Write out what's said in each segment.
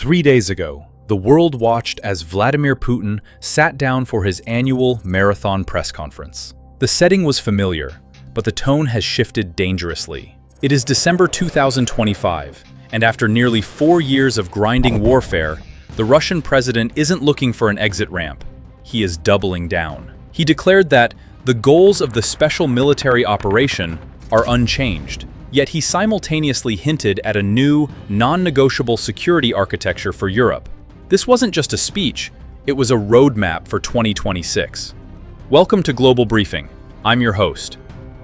3 days ago, the world watched as Vladimir Putin sat down for his annual marathon press conference. The setting was familiar, but the tone has shifted dangerously. It is December 2025, and after nearly 4 years of grinding warfare, the Russian president isn't looking for an exit ramp. He is doubling down. He declared that the goals of the special military operation are unchanged. Yet he simultaneously hinted at a new, non-negotiable security architecture for Europe. This wasn't just a speech, it was a roadmap for 2026. Welcome to Global Briefing. I'm your host.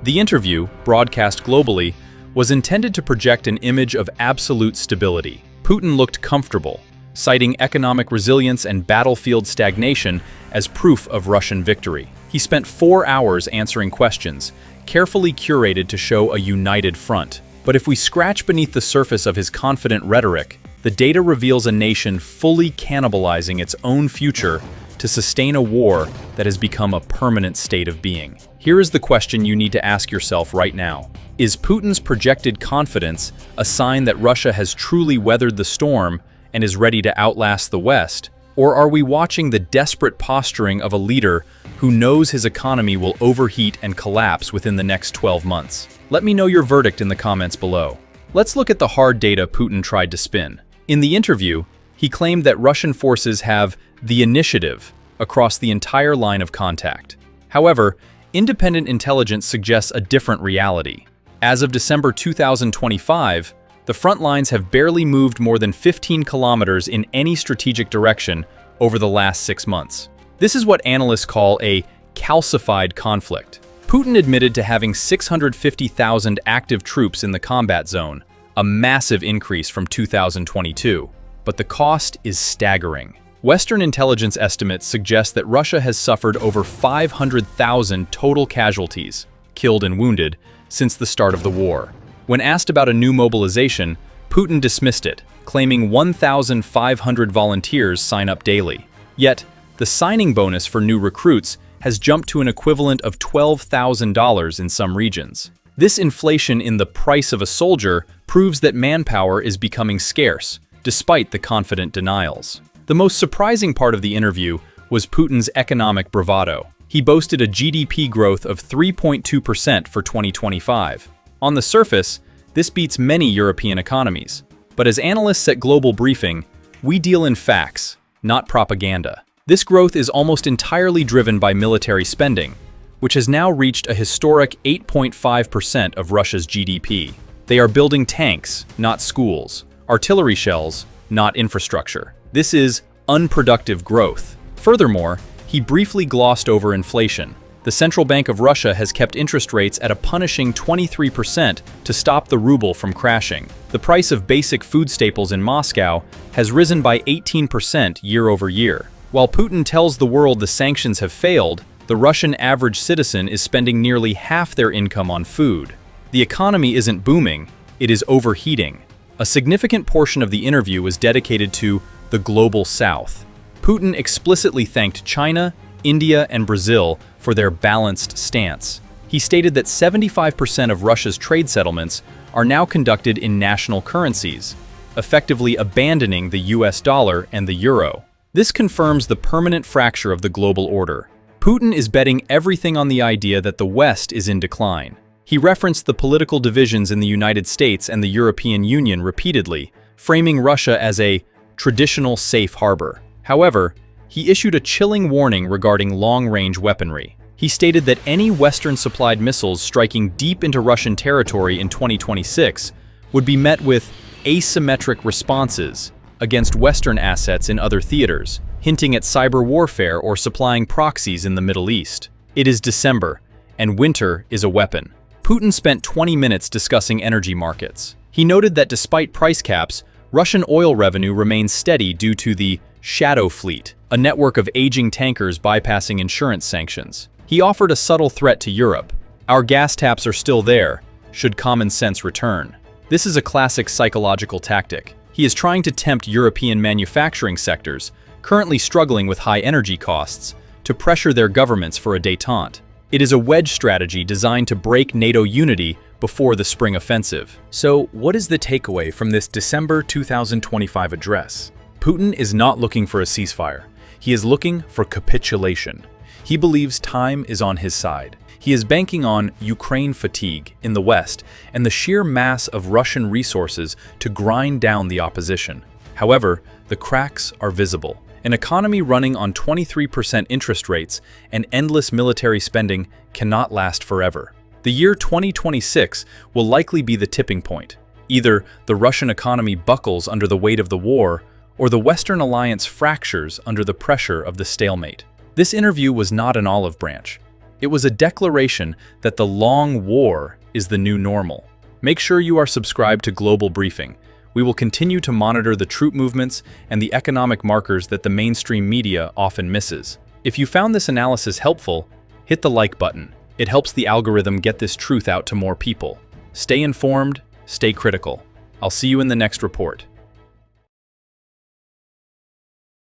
The interview, broadcast globally, was intended to project an image of absolute stability. Putin looked comfortable, citing economic resilience and battlefield stagnation as proof of Russian victory. He spent 4 hours answering questions, carefully curated to show a united front. But if we scratch beneath the surface of his confident rhetoric, the data reveals a nation fully cannibalizing its own future to sustain a war that has become a permanent state of being. Here is the question you need to ask yourself right now. Is Putin's projected confidence a sign that Russia has truly weathered the storm and is ready to outlast the West? Or are we watching the desperate posturing of a leader who knows his economy will overheat and collapse within the next 12 months? Let me know your verdict in the comments below. Let's look at the hard data Putin tried to spin. In the interview, he claimed that Russian forces have the initiative across the entire line of contact. However, independent intelligence suggests a different reality. As of December 2025, the front lines have barely moved more than 15 kilometers in any strategic direction over the last 6 months. This is what analysts call a calcified conflict. Putin admitted to having 650,000 active troops in the combat zone, a massive increase from 2022. But the cost is staggering. Western intelligence estimates suggest that Russia has suffered over 500,000 total casualties, killed and wounded, since the start of the war. When asked about a new mobilization, Putin dismissed it, claiming 1,500 volunteers sign up daily. Yet, the signing bonus for new recruits has jumped to an equivalent of $12,000 in some regions. This inflation in the price of a soldier proves that manpower is becoming scarce, despite the confident denials. The most surprising part of the interview was Putin's economic bravado. He boasted a GDP growth of 3.2% for 2025. On the surface, this beats many European economies. But as analysts at Global Briefing, we deal in facts, not propaganda. This growth is almost entirely driven by military spending, which has now reached a historic 8.5% of Russia's GDP. They are building tanks, not schools, artillery shells, not infrastructure. This is unproductive growth. Furthermore, he briefly glossed over inflation. The Central Bank of Russia has kept interest rates at a punishing 23% to stop the ruble from crashing. The price of basic food staples in Moscow has risen by 18% year over year. While Putin tells the world the sanctions have failed, the Russian average citizen is spending nearly half their income on food. The economy isn't booming, it is overheating. A significant portion of the interview was dedicated to the global south. Putin explicitly thanked China, India, and Brazil for their balanced stance. He stated that 75% of Russia's trade settlements are now conducted in national currencies, effectively abandoning the US dollar and the euro. This confirms the permanent fracture of the global order. Putin is betting everything on the idea that the West is in decline. He referenced the political divisions in the United States and the European Union repeatedly, framing Russia as a traditional safe harbor. However, he issued a chilling warning regarding long-range weaponry. He stated that any Western-supplied missiles striking deep into Russian territory in 2026 would be met with asymmetric responses against Western assets in other theaters, hinting at cyber warfare or supplying proxies in the Middle East. It is December, and winter is a weapon. Putin spent 20 minutes discussing energy markets. He noted that despite price caps, Russian oil revenue remains steady due to the shadow fleet, a network of aging tankers bypassing insurance sanctions. He offered a subtle threat to Europe. Our gas taps are still there, should common sense return. This is a classic psychological tactic. He is trying to tempt European manufacturing sectors, currently struggling with high energy costs, to pressure their governments for a détente. It is a wedge strategy designed to break NATO unity before the spring offensive. So, what is the takeaway from this December 2025 address? Putin is not looking for a ceasefire. He is looking for capitulation. He believes time is on his side. He is banking on Ukraine fatigue in the West and the sheer mass of Russian resources to grind down the opposition. However, the cracks are visible. An economy running on 23% interest rates and endless military spending cannot last forever. The year 2026 will likely be the tipping point. Either the Russian economy buckles under the weight of the war, or the Western alliance fractures under the pressure of the stalemate. This interview was not an olive branch. It was a declaration that the long war is the new normal. Make sure you are subscribed to Global Briefing. We will continue to monitor the troop movements and the economic markers that the mainstream media often misses. If you found this analysis helpful, hit the like button. It helps the algorithm get this truth out to more people. Stay informed, stay critical. I'll see you in the next report.